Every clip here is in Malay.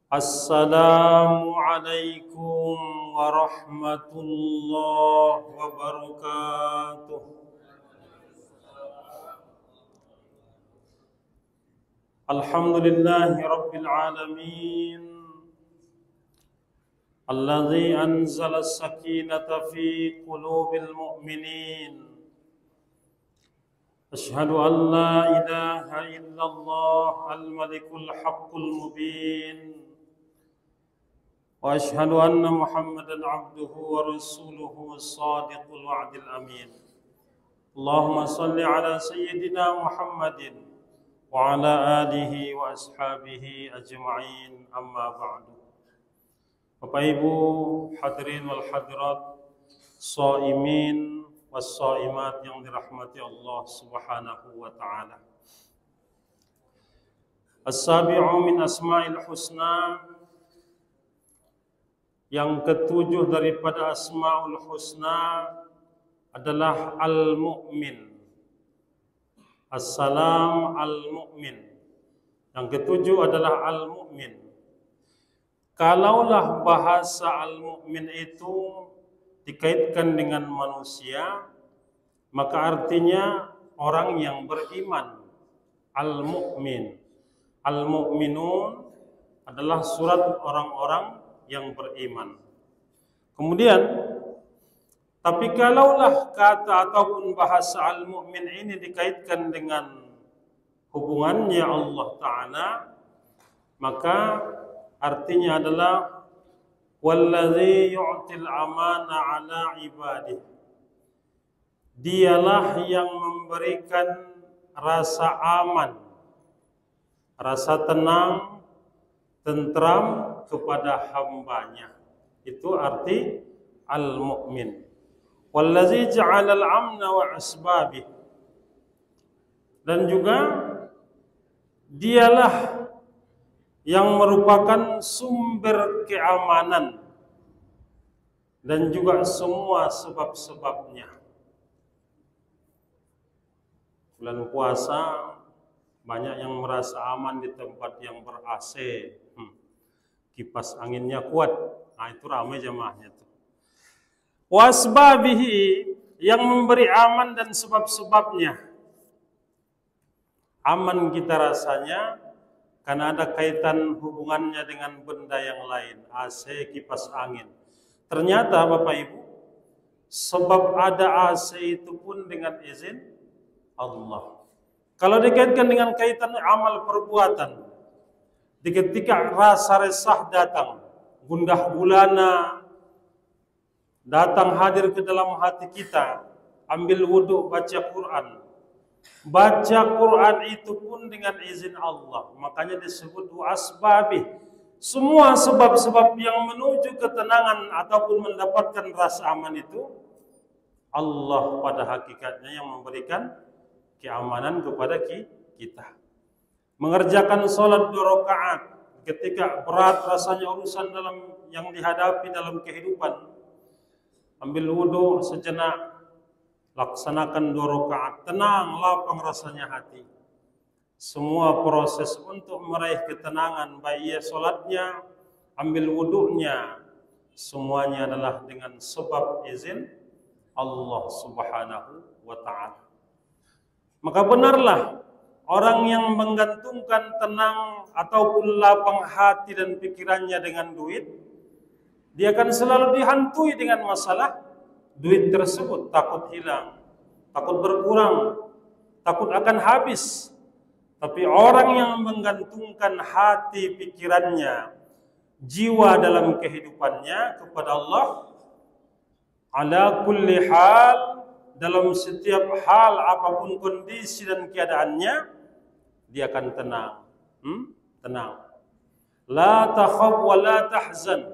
Assalamualaikum warahmatullahi wabarakatuh. Alhamdulillahi rabbil alamin. Alladzi anzala as-sakinata fi qulubil mu'minin. Asyhadu an la ilaha illallah al-malikul haqqul mubin. Wa asyhadu anna Muhammadan abduhu wa rasuluhu as-sadiqul wa'dil amin. Allahumma salli ala sayyidina Muhammadin wa ala alihi wa ashabihi ajma'in, amma ba'du. Bapak Ibu hadirin wal hadirat, shaimin was shaimat yang dirahmati Allah Subhanahu wa taala. As-sabi'u min asma'il husna, yang ketujuh daripada Asmaul Husna adalah Al-Mu'min. Assalam Al-Mu'min. Yang ketujuh adalah Al-Mu'min. Kalaulah bahasa Al-Mu'min itu dikaitkan dengan manusia, maka artinya orang yang beriman. Al-Mu'min. Al-Mu'minun adalah surat orang-orang yang beriman. Kemudian, tapi kalaulah kata ataupun bahasa al-mu'min ini dikaitkan dengan hubungannya Allah Ta'ala, maka artinya adalah wallazi yu'til amana ala ibadih. Dialah yang memberikan rasa aman, rasa tenang, tentram kepada hambanya. Itu arti al-mu'min. Wallazi ja'ala al-amna wa asbabih. Dan juga dialah yang merupakan sumber keamanan dan juga semua sebab-sebabnya. Bulan puasa banyak yang merasa aman di tempat yang ber-AC. Kipas anginnya kuat. Nah, itu ramai jamaahnya tuh. Wasbabihi, yang memberi aman dan sebab-sebabnya. Aman kita rasanya karena ada kaitan hubungannya dengan benda yang lain. AC, kipas angin. Ternyata Bapak Ibu, sebab ada AC itu pun dengan izin Allah. Kalau dikaitkan dengan kaitan amal perbuatan, ketika rasa resah datang, gundah gulana datang hadir ke dalam hati kita, ambil wudhu, baca Quran. Baca Quran itu pun dengan izin Allah. Makanya disebut asbabih. Semua sebab-sebab yang menuju ketenangan ataupun mendapatkan rasa aman itu, Allah pada hakikatnya yang memberikan keamanan kepada kita. Mengerjakan sholat 2 rakaat ketika berat rasanya urusan dalam yang dihadapi dalam kehidupan, ambil wudhu sejenak, laksanakan 2 rakaat, tenang, lapang rasanya hati. Semua proses untuk meraih ketenangan, baik ia sholatnya, ambil wudhunya, semuanya adalah dengan sebab izin Allah Subhanahu wa ta'ala. Maka benarlah orang yang menggantungkan tenang ataupun lapang hati dan pikirannya dengan duit, dia akan selalu dihantui dengan masalah duit tersebut. Takut hilang, takut berkurang, takut akan habis. Tapi orang yang menggantungkan hati, pikirannya, jiwa dalam kehidupannya kepada Allah, ala kulli hal, dalam setiap hal apapun kondisi dan keadaannya, dia akan tenang. Tenang. La takhaf wa la tahzan,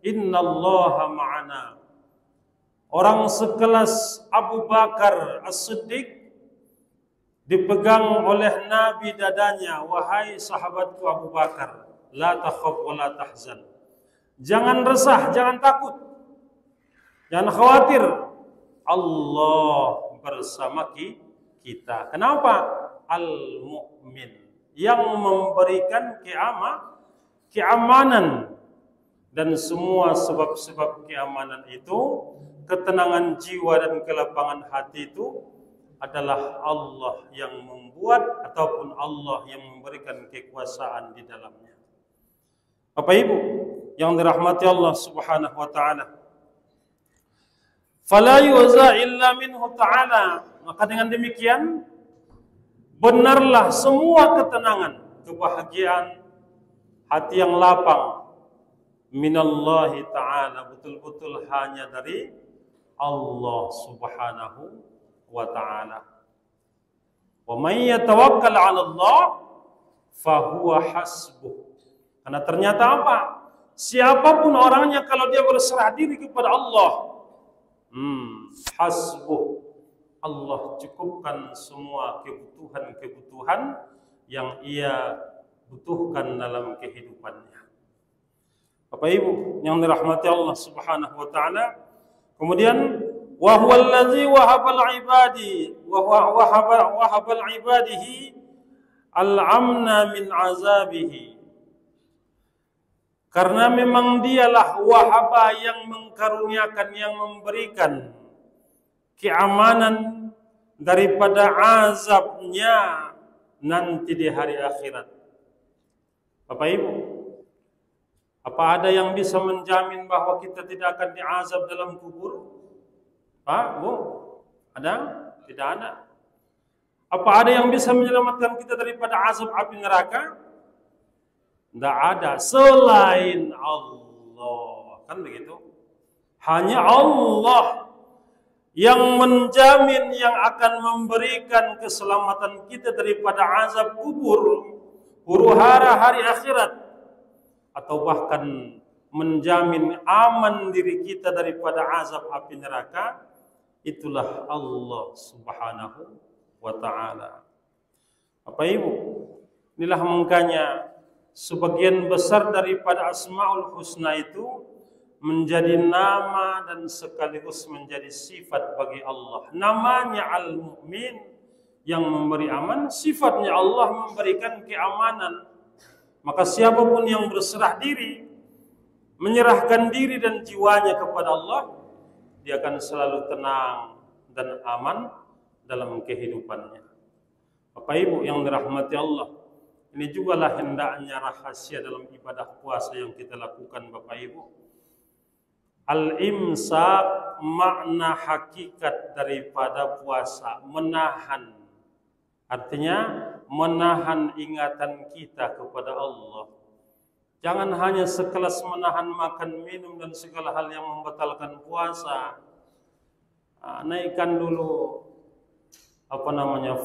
innallaha ma'ana. Orang sekelas Abu Bakar As-Siddiq dipegang oleh Nabi dadanya, wahai sahabatku Abu Bakar, la takhaf wa la tahzan. Jangan resah, jangan takut, jangan khawatir. Allah bersama kita. Kenapa? Al-Mu'min, yang memberikan keamanan, dan semua sebab-sebab keamanan itu, ketenangan jiwa dan kelapangan hati itu adalah Allah yang membuat ataupun Allah yang memberikan kekuasaan di dalamnya. Bapak Ibu yang dirahmati Allah Subhanahu wa taala, fala yuza illa minhu ta'ala. Maka dengan demikian benarlah semua ketenangan, kebahagiaan, hati yang lapang minallahi ta'ala, betul-betul hanya dari Allah Subhanahu wa ta'ala. Wa may yatawakkal 'ala Allah fahuwa hasbuh. Karena ternyata apa? Siapapun orangnya kalau dia berserah diri kepada Allah, hasbuh, Allah cukupkan semua kebutuhan-kebutuhan yang ia butuhkan dalam kehidupannya. Bapak Ibu yang dirahmati Allah Subhanahu wa taala, kemudian wa huwal ladzi wahabal ibadi wahabal ibadihi al-amna min azabihi. Karena memang dialah wahaba yang mengkaruniakan, yang memberikan keamanan daripada azabnya nanti di hari akhirat. Bapak Ibu, apa ada yang bisa menjamin bahwa kita tidak akan diazab dalam kubur? Pak, Bu, ada? Tidak ada. Apa ada yang bisa menyelamatkan kita daripada azab api neraka? Tidak ada selain Allah, kan begitu? Hanya Allah yang menjamin, yang akan memberikan keselamatan kita daripada azab kubur, huru-hara hari akhirat, atau bahkan menjamin aman diri kita daripada azab api neraka. Itulah Allah Subhanahu wa ta'ala. Bapak Ibu, inilah makanya sebagian besar daripada Asmaul Husna itu menjadi nama dan sekaligus menjadi sifat bagi Allah. Namanya Al-Mu'min, yang memberi aman, sifatnya Allah memberikan keamanan. Maka siapapun yang berserah diri, menyerahkan diri dan jiwanya kepada Allah, dia akan selalu tenang dan aman dalam kehidupannya. Bapak Ibu yang dirahmati Allah, ini juga lah hendaknya rahasia dalam ibadah puasa yang kita lakukan, Bapak Ibu. Al-imsak, makna hakikat daripada puasa, menahan. Artinya menahan ingatan kita kepada Allah. Jangan hanya sekelas menahan makan, minum dan segala hal yang membatalkan puasa. Naikkan dulu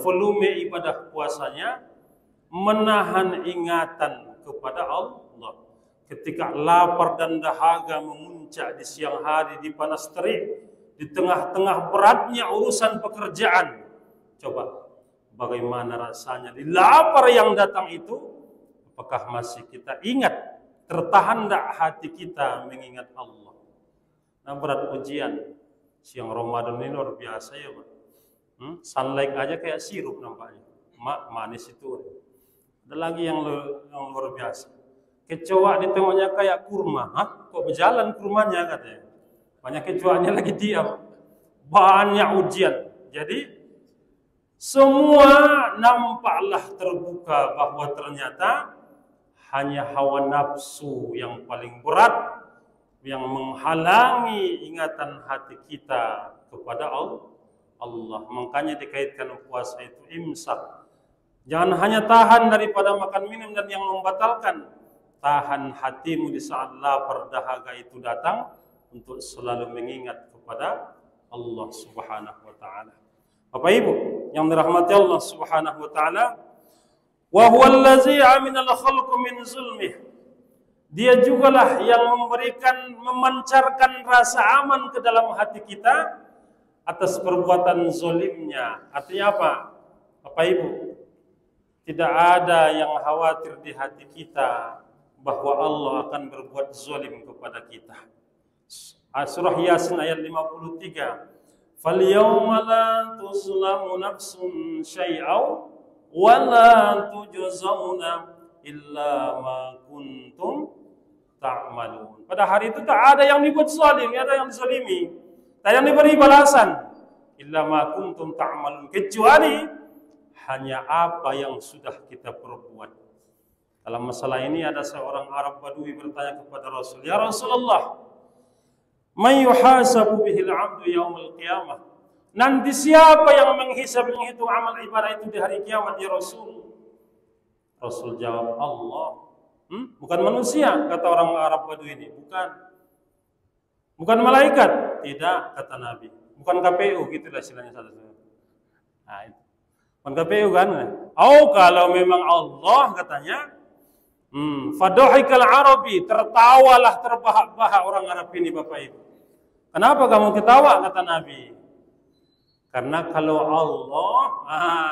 volume ibadah puasanya, menahan ingatan kepada Allah. Ketika lapar dan dahaga memuncak di siang hari, di panas terik, di tengah-tengah beratnya urusan pekerjaan, coba bagaimana rasanya di lapar yang datang itu? Apakah masih kita ingat, tertahan tak hati kita mengingat Allah? Nah, berat ujian siang Ramadan ini luar biasa ya, Pak. Sunlight aja kayak sirup nampaknya, manis itu. Ada lagi yang luar biasa, kecoa di tengoknya kayak kurma. Kok berjalan kurmanya katanya? Banyak kecoanya lagi diam. Banyak ujian. Jadi semua nampaklah terbuka bahwa ternyata hanya hawa nafsu yang paling berat yang menghalangi ingatan hati kita kepada Allah. Makanya dikaitkan puasa itu imsak. Jangan hanya tahan daripada makan minum dan yang membatalkan. Tahan hatimu di saat lapar dahaga itu datang untuk selalu mengingat kepada Allah Subhanahu wa taala. Bapak Ibu yang dirahmati Allah Subhanahu wa taala, wa huwal ladzi aminal khalqu min zulmih. Dia jugalah yang memancarkan rasa aman ke dalam hati kita atas perbuatan zolimnya. Artinya apa? Bapak Ibu, tidak ada yang khawatir di hati kita bahwa Allah akan berbuat zolim kepada kita. Surah Yasin ayat 53. فَالْيَوْمَ لَا تُظْلَمُ نَفْسٌ شَيْئًا وَلَا تُجْزَوْنَ إِلَّا مَا كُنْتُمْ ta'malun. Pada hari itu tak ada yang dibuat zalim, tak ada yang dizalimi, tak ada yang diberi balasan. Illa ma kuntum ta'malun, kecuali hanya apa yang sudah kita perbuat. Dalam masalah ini ada seorang Arab Badui bertanya kepada Rasul, "Ya Rasulullah, man yuhasabu bihil 'abdu yaumil qiyamah?" Nanti siapa yang menghitung amal ibadah itu di hari kiamat ya Rasul? Rasul jawab, Allah. Bukan manusia, kata orang Arab Badui ini. Bukan malaikat. Tidak, kata Nabi. Bukan KPU, gitulah istilahnya satu. Nah, itu. Bukan KPU kan? Oh, kalau memang Allah katanya, fadohikal Arabi, tertawalah terbahak-bahak orang Arab ini, Bapak Ibu. Kenapa kamu ketawa, kata Nabi? Karena kalau Allah,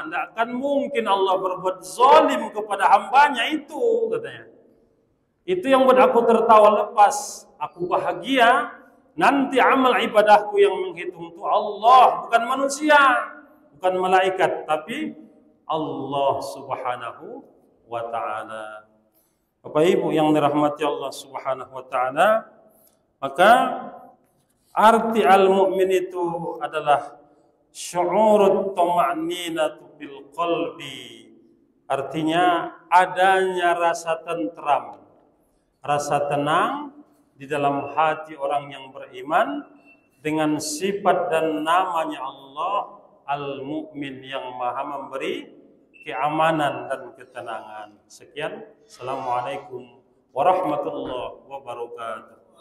tidak akan mungkin Allah berbuat zalim kepada hambanya itu, katanya. Itu yang buat aku tertawa lepas, aku bahagia. Nanti amal ibadahku yang menghitung itu Allah, bukan manusia, bukan malaikat, tapi Allah Subhanahu wa Ta'ala. Bapak Ibu yang dirahmati Allah Subhanahu wa Ta'ala, maka arti al-mu'min itu adalah syu'urut tama'ninatu bil qalbi. Artinya adanya rasa tentram, rasa tenang di dalam hati orang yang beriman dengan sifat dan namanya Allah Al-Mu'min yang maha memberi keamanan dan ketenangan. Sekian. Assalamualaikum warahmatullahi wabarakatuh.